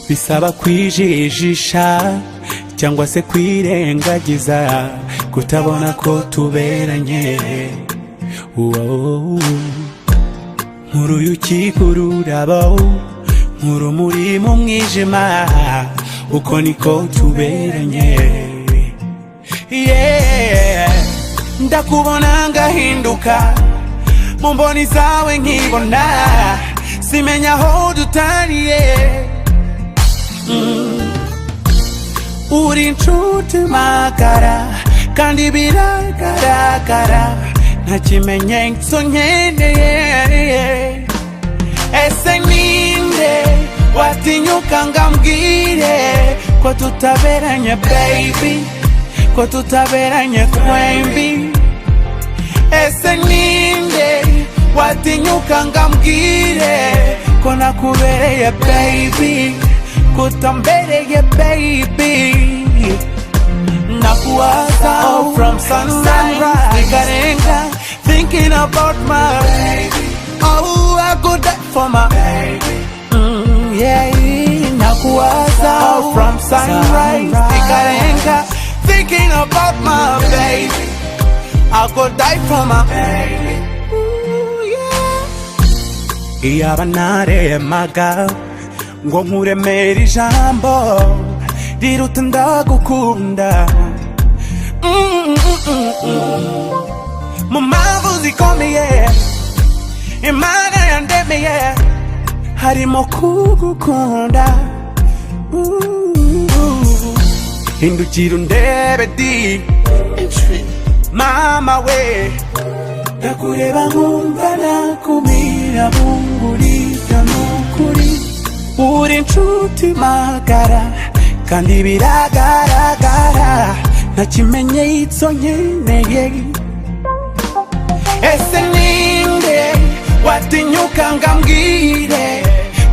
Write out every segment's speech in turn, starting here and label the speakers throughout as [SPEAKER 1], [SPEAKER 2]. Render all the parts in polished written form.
[SPEAKER 1] bisaba kwijijisha cyangwa se kwirengagiza kutabona ko tuberanye. Nk'uruyuki kururabo, nk'urumuri mu mwijima, uko niko tuberanye. Ndakubona ngahinduka, mu mboni zawe nkibona, simenya aho dutaniye. Uri inshuti magara, kandi biragaragara, nta kimenyetso nkeneye. Ese ninde watinyuka ngambwire ko tutaberanye baby, ko tutaberanye twembi? Ese ninde watinyuka ngambwire ko nakubereye baby, kutambereye baby? Nakuwaza from sunrise, nikarenga thinking about my baby. Oh, I go die for my baby. Nakuwaza from sunrise, nikarenga thinking about my baby. I go die for my baby. Iyaba naremaga ngo nkuremere ijambo riruta ndagukunda, mu mpamvu zikomeye Imana yandemeye harimo kugukunda. Hindukira undebe di mama we, ndakureba nkumva nakumira bungurira nukuri. Uri inshuti magara, kandi biragaragara, nta kimenyetso nkeneye. Ese ninde watinyuka ngambwire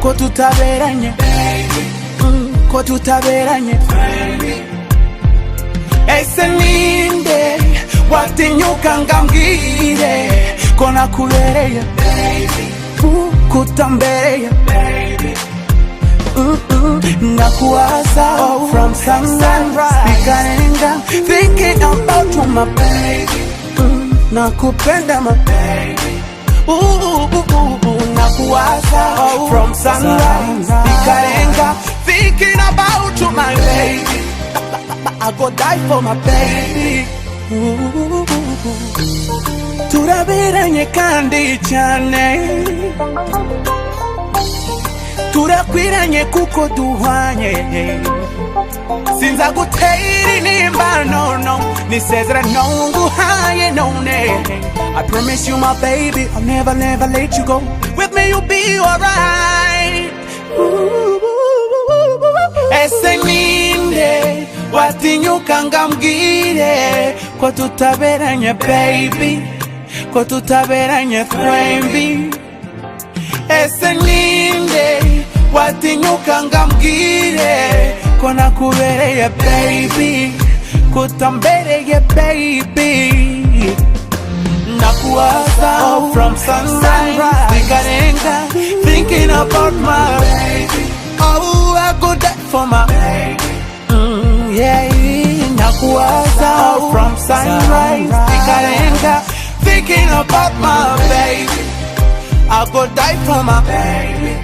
[SPEAKER 1] ko tutaberanye baby, ko tutaberanye baby? Ese ninde watinyuka ngambwire ko nakubereye baby, kutambereye baby? Nakuwaza from sunrise, nikarenga thinking about you my baby. Nakupenda my baby. Nakuwaza from sunrise, nikarenga thinking about you my baby. I go die for my baby. Turaberanye kandi cyane, turakwiranye kuko duhwanye. Sinza gutera inimba no, nisezerano nguhaye none. I promise you my baby, I'll never let you go. With me you'll be alright. Ese ninde watinyuka ngambwire ko tutaberanye baby, ko tutaberanye twembi? Ese ninde watinyuka ngambwire ko nakubereye baby, kutambereye baby? Nakuwaza from sunrise, nikarenga thinking about my baby. Oh, I go die for my baby. Nakuwaza from sunrise, nikarenga thinking about my baby. I go die for my baby.